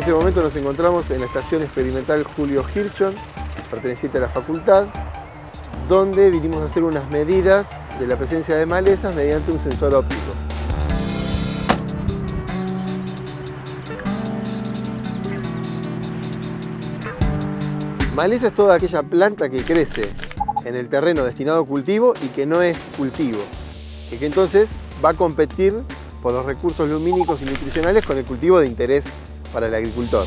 este momento nos encontramos en la estación experimental Julio Hirschhorn, perteneciente a la facultad, donde vinimos a hacer unas medidas de la presencia de malezas mediante un sensor óptico. Maleza es toda aquella planta que crece en el terreno destinado a cultivo y que no es cultivo, y que entonces va a competir por los recursos lumínicos y nutricionales con el cultivo de interés para el agricultor.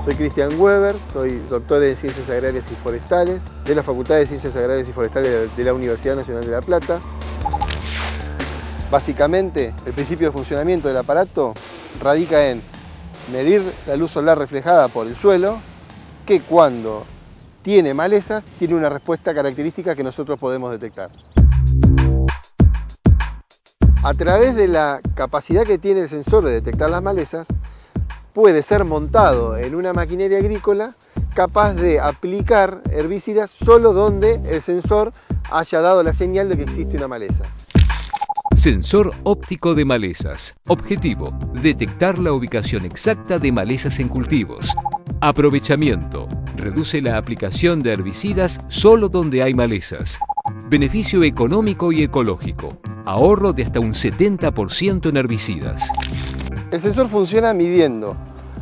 Soy Cristian Weber, soy doctor en Ciencias Agrarias y Forestales de la Facultad de Ciencias Agrarias y Forestales de la Universidad Nacional de La Plata. Básicamente, el principio de funcionamiento del aparato radica en medir la luz solar reflejada por el suelo, que cuando tiene malezas, tiene una respuesta característica que nosotros podemos detectar. A través de la capacidad que tiene el sensor de detectar las malezas, puede ser montado en una maquinaria agrícola capaz de aplicar herbicidas solo donde el sensor haya dado la señal de que existe una maleza. Sensor óptico de malezas. Objetivo: detectar la ubicación exacta de malezas en cultivos. Aprovechamiento: reduce la aplicación de herbicidas solo donde hay malezas. Beneficio económico y ecológico: ahorro de hasta un 70% en herbicidas. El sensor funciona midiendo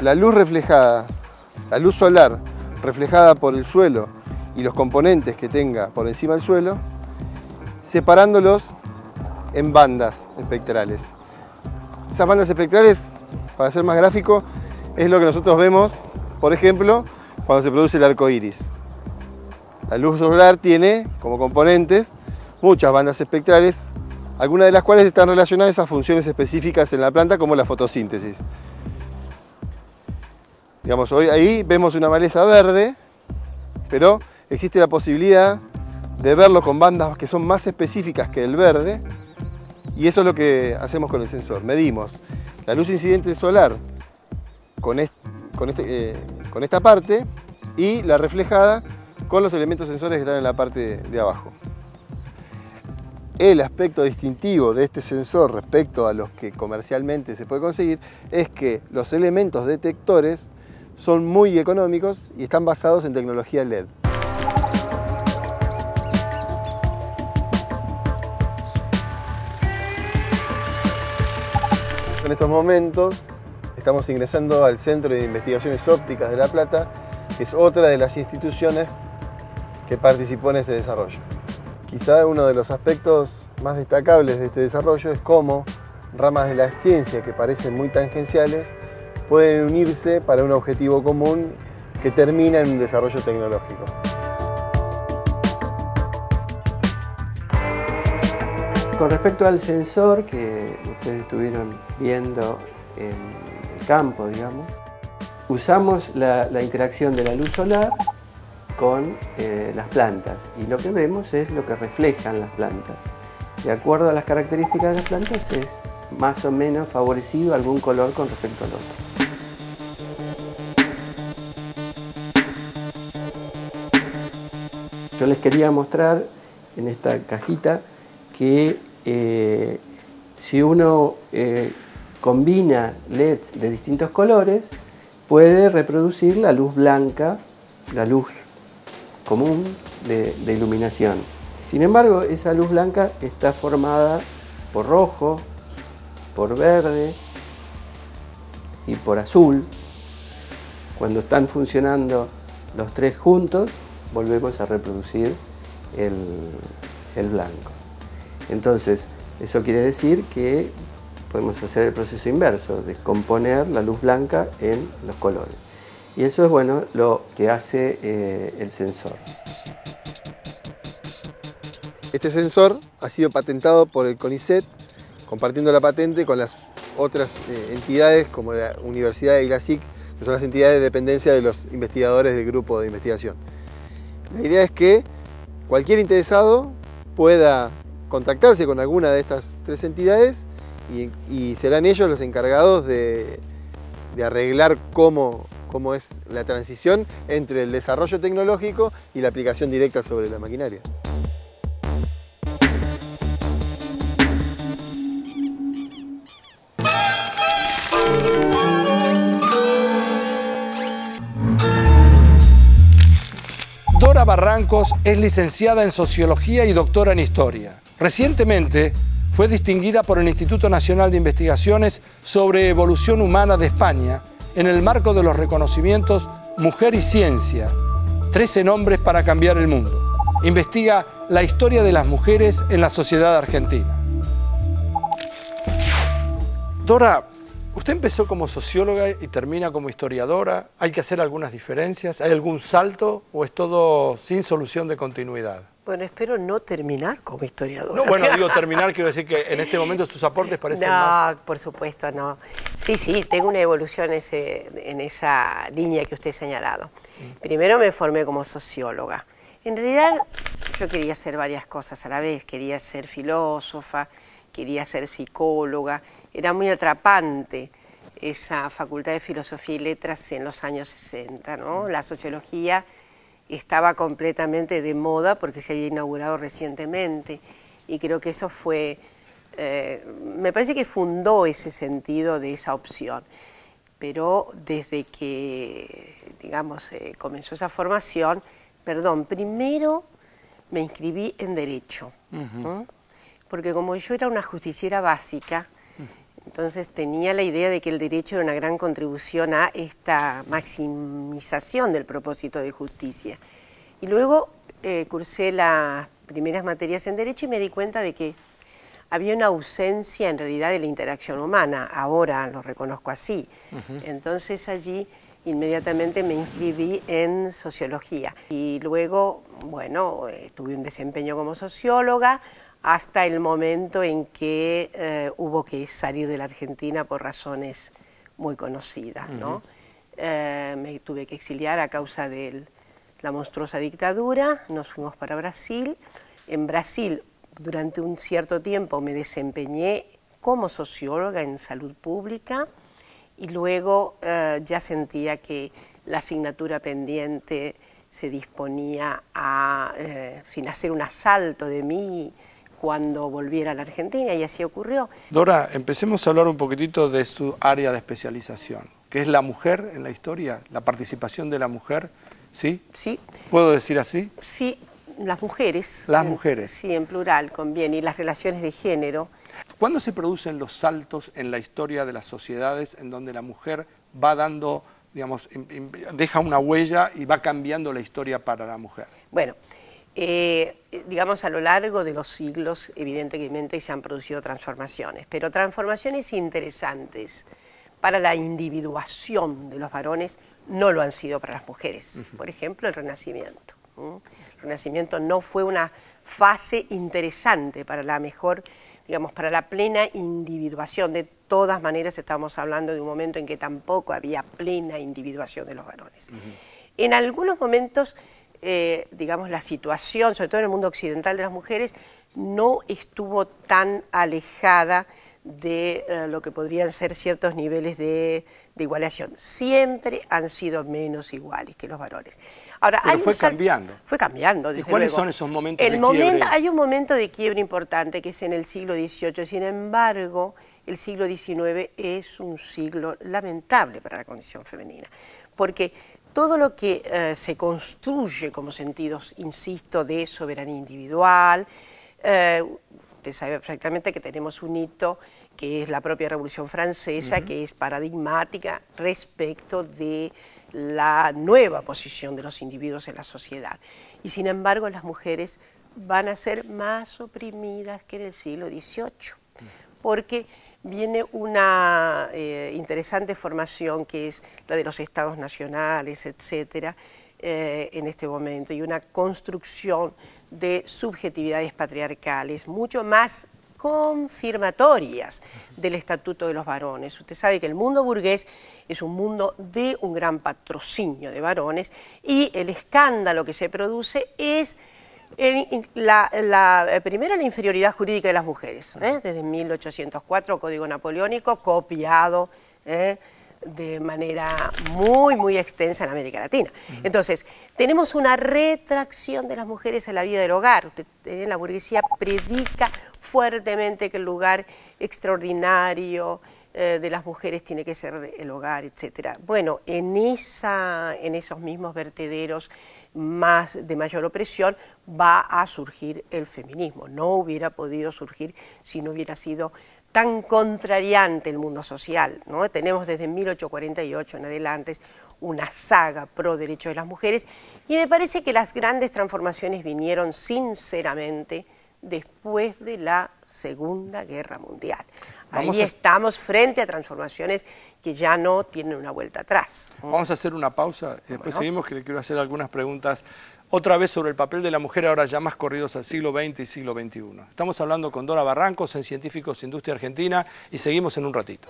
la luz reflejada, la luz solar reflejada por el suelo y los componentes que tenga por encima del suelo, separándolos en bandas espectrales. Esas bandas espectrales, para ser más gráfico, es lo que nosotros vemos, por ejemplo, cuando se produce el arco iris. La luz solar tiene como componentes muchas bandas espectrales, algunas de las cuales están relacionadas a funciones específicas en la planta, como la fotosíntesis. Digamos, hoy ahí vemos una maleza verde, pero existe la posibilidad de verlo con bandas que son más específicas que el verde, y eso es lo que hacemos con el sensor. Medimos la luz incidente solar con esta parte y la reflejada con los elementos sensores que están en la parte de abajo. El aspecto distintivo de este sensor respecto a los que comercialmente se puede conseguir es que los elementos detectores son muy económicos y están basados en tecnología LED. En estos momentos estamos ingresando al Centro de Investigaciones Ópticas de La Plata, que es otra de las instituciones que participó en este desarrollo. Quizá uno de los aspectos más destacables de este desarrollo es cómo ramas de la ciencia que parecen muy tangenciales pueden unirse para un objetivo común que termina en un desarrollo tecnológico. Con respecto al sensor que ustedes estuvieron viendo en el campo, digamos, usamos la interacción de la luz solar con las plantas, y lo que vemos es lo que reflejan las plantas. De acuerdo a las características de las plantas es más o menos favorecido algún color con respecto al otro. Yo les quería mostrar en esta cajita que si uno combina LEDs de distintos colores, puede reproducir la luz blanca, la luz común de iluminación. Sin embargo, esa luz blanca está formada por rojo, por verde y por azul. Cuando están funcionando los tres juntos, volvemos a reproducir el blanco. Entonces, eso quiere decir que podemos hacer el proceso inverso, de componer la luz blanca en los colores. Y eso es bueno lo que hace el sensor. Este sensor ha sido patentado por el CONICET, compartiendo la patente con las otras entidades como la Universidad de ILASIC, que son las entidades de dependencia de los investigadores del grupo de investigación. La idea es que cualquier interesado pueda contactarse con alguna de estas tres entidades y serán ellos los encargados de arreglar cómo es la transición entre el desarrollo tecnológico y la aplicación directa sobre la maquinaria. Blancos es licenciada en Sociología y doctora en Historia. Recientemente fue distinguida por el Instituto Nacional de Investigaciones sobre Evolución Humana de España en el marco de los reconocimientos Mujer y Ciencia, 13 nombres para cambiar el mundo. Investiga la historia de las mujeres en la sociedad argentina. Dora, usted empezó como socióloga y termina como historiadora. ¿Hay que hacer algunas diferencias? ¿Hay algún salto o es todo sin solución de continuidad? Bueno, espero no terminar como historiadora. No, bueno, digo terminar, quiero decir que en este momento sus aportes parecen más... No, por supuesto, no. Sí, tengo una evolución en esa línea que usted ha señalado. Primero me formé como socióloga. En realidad yo quería hacer varias cosas a la vez. Quería ser filósofa, quería ser psicóloga. Era muy atrapante esa facultad de Filosofía y Letras en los años 60, ¿no? La sociología estaba completamente de moda porque se había inaugurado recientemente y creo que eso fue, me parece que fundó ese sentido de esa opción. Pero desde que, digamos, comenzó esa formación, primero me inscribí en Derecho, ¿no? Porque como yo era una justiciera básica, entonces tenía la idea de que el derecho era una gran contribución a esta maximización del propósito de justicia. Y luego cursé las primeras materias en Derecho y me di cuenta de que había una ausencia en realidad de la interacción humana. Ahora lo reconozco así. Entonces allí inmediatamente me inscribí en Sociología. Y luego, bueno, tuve un desempeño como socióloga, hasta el momento en que hubo que salir de la Argentina por razones muy conocidas, ¿no? Me tuve que exiliar a causa de la monstruosa dictadura, nos fuimos para Brasil. En Brasil, durante un cierto tiempo, me desempeñé como socióloga en salud pública y luego ya sentía que la asignatura pendiente se disponía a hacer un asalto de mí cuando volviera a la Argentina, y así ocurrió. Dora, empecemos a hablar un poquitito de su área de especialización, que es la mujer en la historia, la participación de la mujer, ¿sí? Sí. ¿Puedo decir así? Sí, las mujeres. Las mujeres. Sí, en plural conviene, y las relaciones de género. ¿Cuándo se producen los saltos en la historia de las sociedades en donde la mujer va dando, digamos, deja una huella y va cambiando la historia para la mujer? Bueno, digamos, a lo largo de los siglos, evidentemente se han producido transformaciones, pero transformaciones interesantes para la individuación de los varones no lo han sido para las mujeres. Por ejemplo, el Renacimiento. El Renacimiento no fue una fase interesante para la mejor, digamos, para la plena individuación. De todas maneras, estamos hablando de un momento en que tampoco había plena individuación de los varones. En algunos momentos, digamos, la situación, sobre todo en el mundo occidental de las mujeres, no estuvo tan alejada de lo que podrían ser ciertos niveles de igualación. Siempre han sido menos iguales que los varones. Ahora, pero fue cambiando. Fue cambiando, desde ¿Y cuáles luego. son esos momentos de quiebre? Hay un momento de quiebre importante que es en el siglo XVIII. Sin embargo, el siglo XIX es un siglo lamentable para la condición femenina, porque todo lo que se construye como sentidos, insisto, de soberanía individual, usted sabe perfectamente que tenemos un hito que es la propia Revolución Francesa, que es paradigmática respecto de la nueva posición de los individuos en la sociedad. Y sin embargo, las mujeres van a ser más oprimidas que en el siglo XVIII, porque viene una interesante formación que es la de los estados nacionales, etcétera, en este momento, y una construcción de subjetividades patriarcales mucho más confirmatorias del estatuto de los varones. Usted sabe que el mundo burgués es un mundo de un gran patrocinio de varones, y el escándalo que se produce es primero la inferioridad jurídica de las mujeres, desde 1804, Código Napoleónico, copiado de manera muy extensa en América Latina. Entonces, tenemos una retracción de las mujeres en la vida del hogar. Usted, la burguesía predica fuertemente que el lugar extraordinario, de las mujeres tiene que ser el hogar, etc. Bueno, en esos mismos vertederos de mayor opresión va a surgir el feminismo. No hubiera podido surgir si no hubiera sido tan contrariante el mundo social, ¿no? Tenemos desde 1848 en adelante una saga pro derechos de las mujeres y me parece que las grandes transformaciones vinieron sinceramente después de la Segunda Guerra Mundial. Ahí estamos frente a transformaciones que ya no tienen una vuelta atrás. Vamos a hacer una pausa y después seguimos, que le quiero hacer algunas preguntas otra vez sobre el papel de la mujer, ahora ya más corridos al siglo XX y siglo XXI. Estamos hablando con Dora Barrancos en Científicos Industria Argentina y seguimos en un ratito.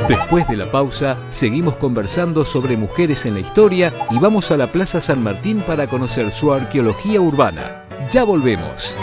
Después de la pausa, seguimos conversando sobre mujeres en la historia y vamos a la Plaza San Martín para conocer su arqueología urbana. Ya volvemos.